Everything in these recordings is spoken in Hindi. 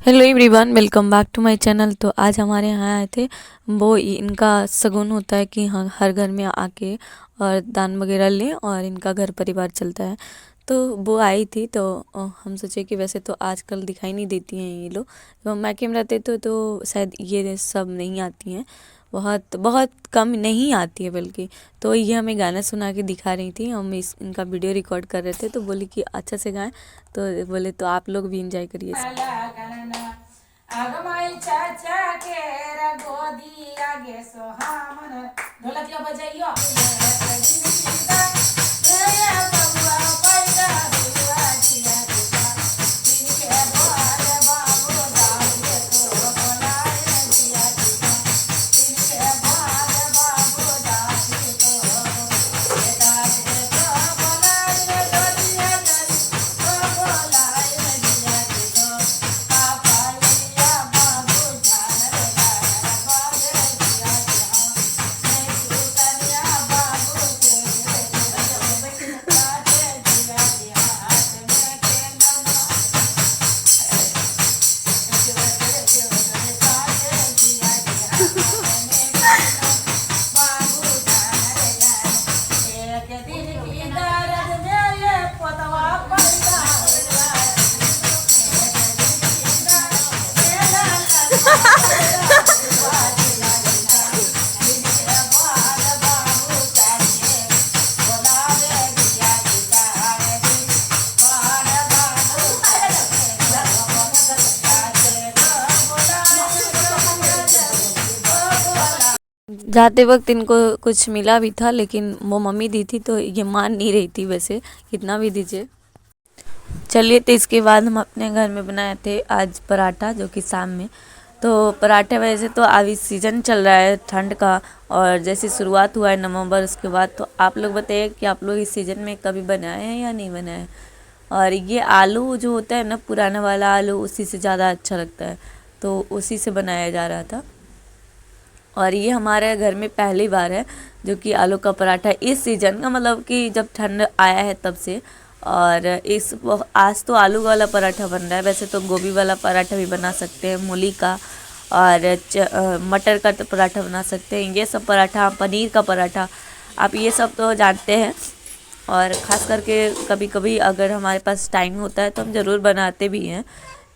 Hello everyone, welcome back to my channel. तो आज हमारे यहाँ आए थे। वो इनका शगुन होता है कि हाँ, हर घर में आके और दान वगैरह लें और इनका घर परिवार चलता है। तो वो आई थी, तो हम सोचे कि वैसे तो आजकल दिखाई नहीं देती हैं ये लोग। तो मायके में रहते तो शायद ये सब नहीं आती हैं, बहुत बहुत कम नहीं आती है बल्कि। तो ये हमें गाना सुना के दिखा रही थी, हम इनका वीडियो रिकॉर्ड कर रहे थे। तो बोली कि अच्छा से गाएं, तो बोले तो आप लोग भी इंजॉय करिए। आगमाई चाचा के गोदी आगे सोहामन ढोलकिया बजाइयो जाते वक्त इनको कुछ मिला भी था, लेकिन वो मम्मी दी थी तो ये मान नहीं रही थी वैसे, कितना भी दीजिए। चलिए, तो इसके बाद हम अपने घर में बनाए थे आज पराठा, जो कि शाम में। तो पराठे वैसे तो अभी सीज़न चल रहा है ठंड का, और जैसे शुरुआत हुआ है नवंबर, उसके बाद तो आप लोग बताइए कि आप लोग इस सीज़न में कभी बनाए हैं या नहीं बनाए हैं। और ये आलू जो होता है ना, पुराना वाला आलू, उसी से ज़्यादा अच्छा लगता है, तो उसी से बनाया जा रहा था। और ये हमारे घर में पहली बार है जो कि आलू का पराठा इस सीज़न का, मतलब कि जब ठंड आया है तब से। और आज तो आलू वाला पराठा बन रहा है, वैसे तो गोभी वाला पराठा भी बना सकते हैं, मूली का, और मटर का तो पराठा बना सकते हैं। ये सब पराठा, पनीर का पराठा, आप ये सब तो जानते हैं। और ख़ास करके कभी कभी अगर हमारे पास टाइम होता है तो हम ज़रूर बनाते भी हैं।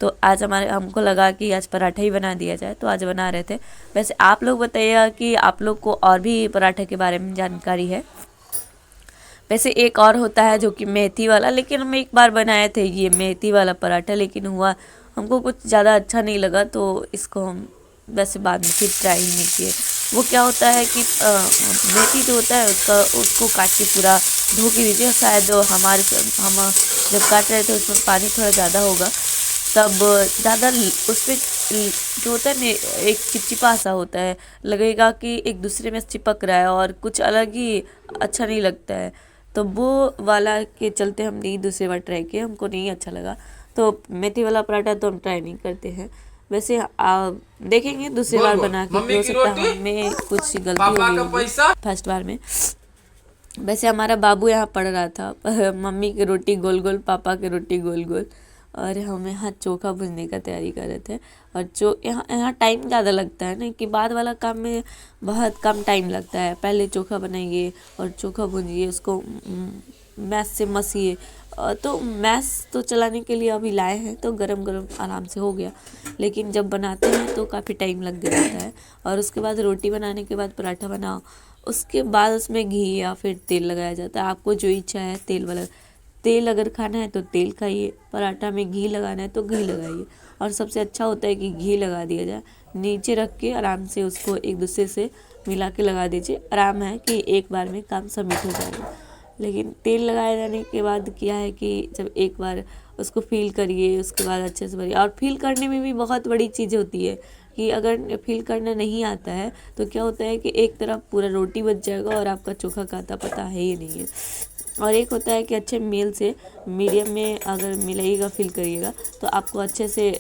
तो आज हमको लगा कि आज पराठा ही बना दिया जाए, तो आज बना रहे थे। वैसे आप लोग बताइएगा कि आप लोग को और भी पराठे के बारे में जानकारी है। वैसे एक और होता है जो कि मेथी वाला, लेकिन हम एक बार बनाए थे ये मेथी वाला पराठा, लेकिन हुआ हमको कुछ ज़्यादा अच्छा नहीं लगा, तो इसको हम वैसे बाद में फिर ट्राई ही नहीं किए। वो क्या होता है कि मेथी जो होता है उसको काट के पूरा धो के दीजिए। शायद हम जब काट रहे थे उसमें पानी थोड़ा ज़्यादा होगा, तब ज़्यादा उस पर जो होता है ना, एक चिपचिपा सा होता है, लगेगा कि एक दूसरे में चिपक रहा है और कुछ अलग ही अच्छा नहीं लगता है। तो वो वाला के चलते हम नहीं दूसरी बार ट्राई किए, हमको नहीं अच्छा लगा। तो मेथी वाला पराठा तो हम ट्राई नहीं करते हैं। वैसे देखेंगे दूसरी बार बना के, हो सकता है हमें कुछ गलती हो गई फर्स्ट बार में। वैसे हमारा बाबू यहाँ पढ़ रहा था, मम्मी की रोटी गोल गोल, पापा की रोटी गोल गोल, और हम यहाँ चोखा भूनने का तैयारी कर रहे थे। और यहाँ यहाँ टाइम ज़्यादा लगता है ना, कि बाद वाला काम में बहुत कम टाइम लगता है। पहले चोखा बनाइए और चोखा भूनिए, उसको मैस से मसिए। तो मैस तो चलाने के लिए अभी लाए हैं, तो गरम गरम आराम से हो गया, लेकिन जब बनाते हैं तो काफ़ी टाइम लग जाता है। और उसके बाद रोटी बनाने के बाद पराठा बनाओ, उसके बाद उसमें घी या फिर तेल लगाया जाता है। आपको जो इच्छा है तेल वाला, तेल अगर खाना है तो तेल खाइए, पराठा में घी लगाना है तो घी लगाइए। और सबसे अच्छा होता है कि घी लगा दिया जाए, नीचे रख के आराम से उसको एक दूसरे से मिला के लगा दीजिए। आराम है कि एक बार में काम सबमिट हो जाएगा। लेकिन तेल लगाए जाने के बाद क्या है कि जब एक बार उसको फील करिए, उसके बाद अच्छे से भरिए। और फील करने में भी बहुत बड़ी चीज़ होती है कि अगर फील करना नहीं आता है तो क्या होता है कि एक तरफ पूरा रोटी बच जाएगा और आपका चोखा का आता पता है ही नहीं है। और एक होता है कि अच्छे मेल से मीडियम में अगर मिलाइएगा, फिल करिएगा, तो आपको अच्छे से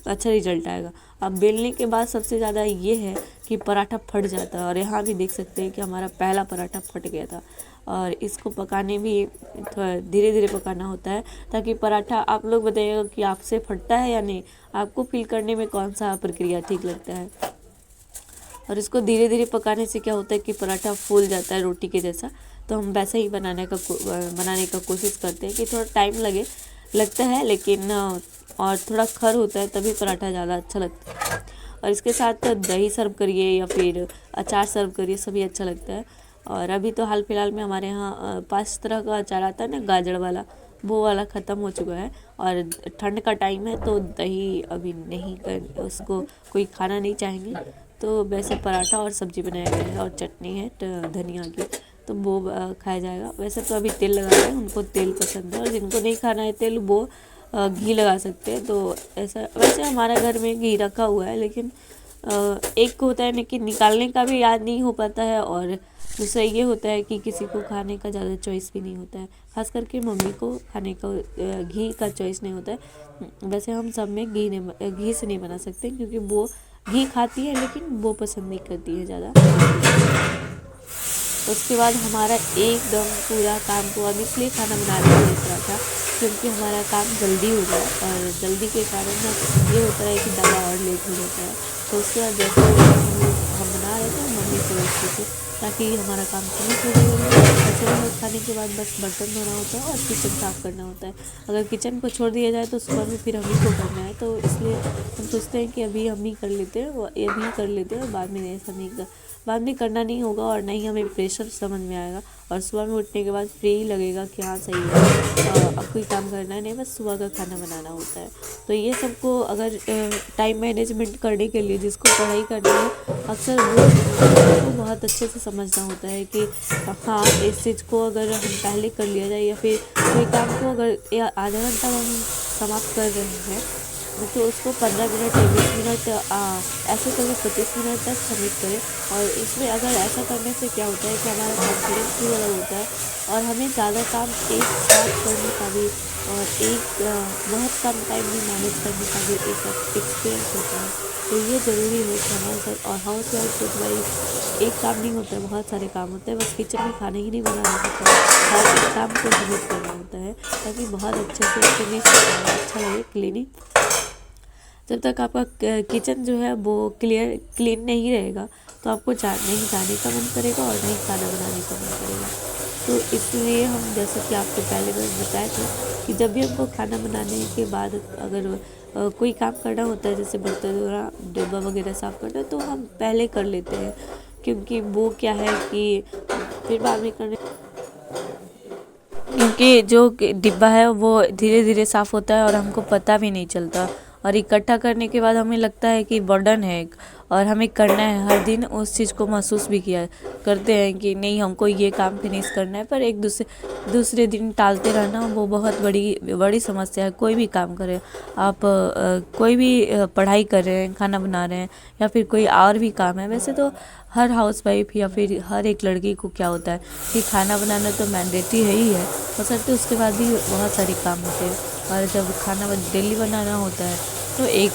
अच्छा रिजल्ट आएगा। अब बेलने के बाद सबसे ज़्यादा ये है कि पराठा फट जाता है, और यहाँ भी देख सकते हैं कि हमारा पहला पराठा फट गया था। और इसको पकाने भी थोड़ा धीरे धीरे पकाना होता है, ताकि पराठा आप लोग बताइएगा कि आपसे फटता है या नहीं, आपको फील करने में कौन सा प्रक्रिया ठीक लगता है। और इसको धीरे धीरे पकाने से क्या होता है कि पराठा फूल जाता है रोटी के जैसा। तो हम वैसा ही बनाने का कोशिश करते हैं कि थोड़ा टाइम लगता है, लेकिन और थोड़ा खर होता है तभी पराठा ज़्यादा अच्छा लगता है। और इसके साथ दही सर्व करिए या फिर अचार सर्व करिए, सभी अच्छा लगता है। और अभी तो हाल फिलहाल में हमारे यहाँ 5 तरह का अचार आता है ना, गाजर वाला, वो वाला ख़त्म हो चुका है। और ठंड का टाइम है तो दही अभी नहीं कर, उसको कोई खाना नहीं चाहेंगे, तो वैसे पराठा और सब्जी बनाया गया है और चटनी है धनिया की, तो वो खाया जाएगा। वैसे तो अभी तेल लगा रहे हैं, उनको तेल पसंद है, और जिनको नहीं खाना है तेल वो घी लगा सकते हैं। तो ऐसा वैसे हमारा घर में घी रखा हुआ है, लेकिन एक होता है ना कि निकालने का भी याद नहीं हो पाता है, और दूसरा ये होता है कि किसी को खाने का ज़्यादा चॉइस भी नहीं होता है, खास करके मम्मी को खाने का घी का चॉइस नहीं होता है। वैसे हम सब में घी से नहीं बना सकते, क्योंकि वो घी खाती है लेकिन वो पसंद नहीं करती है ज़्यादा। उसके बाद हमारा एकदम पूरा काम को अब इसलिए खाना बनाने में लग रहा था क्योंकि हमारा काम जल्दी हो गया, और जल्दी के कारण ना ये होता है कि दादा और लेट हो जाता है। तो उसके बाद जैसे हम बना रहे थे, मम्मी को रखते थे ताकि हमारा काम फिनिश हो जाए। ऐसे में खाने के बाद बस बर्तन धोना होता है और किचन साफ़ करना होता है। अगर किचन को छोड़ दिया जाए तो सुबह में फिर हम ही को करना है, तो इसलिए हम सोचते हैं कि अभी हम ही कर लेते हैं, वो ये भी कर लेते हैं, और बाद में करना नहीं होगा और नहीं हमें प्रेशर समझ में आएगा। और सुबह में उठने के बाद फ्री लगेगा कि हाँ सही है, अब कोई काम करना है नहीं, बस सुबह का खाना बनाना होता है। तो ये सबको अगर टाइम मैनेजमेंट करने के लिए जिसको पढ़ाई करनी है, अक्सर वो बहुत अच्छे से समझना होता है कि हाँ इस चीज़ को अगर हम पहले कर लिया जाए, या फिर कोई काम को अगर आधा घंटा में हम समाप्त कर रहे हैं तो उसको 15 मिनट या 20 मिनट ऐसे करके 25 मिनट तक सबमिट करें। और इसमें अगर ऐसा करने से क्या होता है कि हमारा कॉन्फिडेंस भी ज़्यादा होता है, और हमें ज़्यादा काम एक साथ करने का भी और बहुत कम टाइम में मैनेज करने का भी एक एक्सपीरियंस होता है। तो ये ज़रूरी है कि हमारे साथ, और हाउस वाइफ को भाई एक काम नहीं होता है, बहुत सारे काम होते हैं, बस किचन में खाना ही नहीं बनाना होता है, हर एक काम को सबमिट करना होता है ताकि बहुत अच्छे से फिनिश अच्छा लगे क्लीनिंग। जब तक आपका किचन जो है वो क्लीन नहीं रहेगा तो आपको नहीं जाने का मन करेगा और नहीं खाना बनाने का मन करेगा। तो इसलिए हम जैसा कि आपको पहले मैंने बताया था कि जब भी हमको खाना बनाने के बाद अगर कोई काम करना होता है, जैसे बर्तन धोना, डिब्बा वगैरह साफ़ करना, तो हम पहले कर लेते हैं, क्योंकि वो क्या है कि फिर बाद में करने, क्योंकि जो डिब्बा है वो धीरे धीरे साफ़ होता है और हमको पता भी नहीं चलता, और इकट्ठा करने के बाद हमें लगता है कि बर्डन है एक, और हमें करना है हर दिन, उस चीज़ को महसूस भी किया करते हैं कि नहीं हमको ये काम फिनिश करना है, पर एक दूसरे दिन टालते रहना वो बहुत बड़ी समस्या है। कोई भी काम करें आप, कोई भी पढ़ाई कर रहे हैं, खाना बना रहे हैं, या फिर कोई और भी काम है। वैसे तो हर हाउस वाइफ या फिर हर एक लड़की को क्या होता है कि खाना बनाना तो मैंडेटरी है ही है, बशर्ते उसके बाद भी बहुत सारे काम होते हैं। और जब खाना डेली बनाना होता है तो एक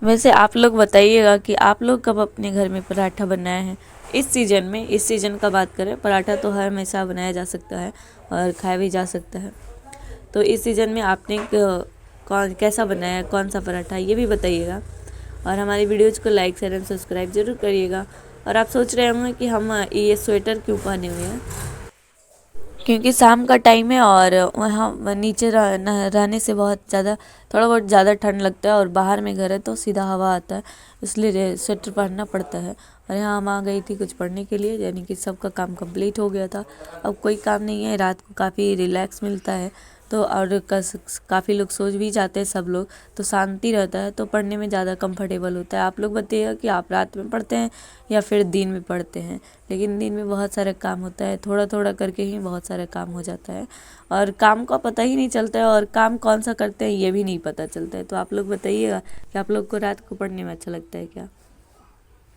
वैसे आप लोग बताइएगा कि आप लोग कब अपने घर में पराठा बनाए हैं इस सीज़न में। इस सीज़न का बात करें, पराठा तो हर हमेशा बनाया जा सकता है और खाया भी जा सकता है। तो इस सीज़न में आपने कैसा बनाया, कौन सा पराठा, ये भी बताइएगा। और हमारी वीडियोज़ को लाइक शेयर एंड सब्सक्राइब ज़रूर करिएगा। और आप सोच रहे होंगे कि हम ये स्वेटर क्यों पहने हुए हैं, क्योंकि शाम का टाइम है और वहाँ नीचे रहने से थोड़ा बहुत ज़्यादा ठंड लगता है, और बाहर में घर है तो सीधा हवा आता है, इसलिए स्वेटर पहनना पड़ता है। और यहाँ हम आ गई थी कुछ पढ़ने के लिए, यानी कि सबका काम कंप्लीट हो गया था, अब कोई काम नहीं है, रात को काफ़ी रिलैक्स मिलता है। तो और काफ़ी लोग सोच भी जाते हैं, सब लोग, तो शांति रहता है, तो पढ़ने में ज़्यादा कंफर्टेबल होता है। आप लोग बताइएगा कि आप रात में पढ़ते हैं या फिर दिन में पढ़ते हैं। लेकिन दिन में बहुत सारा काम होता है, थोड़ा थोड़ा करके ही बहुत सारा काम हो जाता है और काम का पता ही नहीं चलता है और काम कौन सा करते हैं ये भी नहीं पता चलता है। तो आप लोग बताइएगा कि आप लोग को रात को पढ़ने में अच्छा लगता है क्या।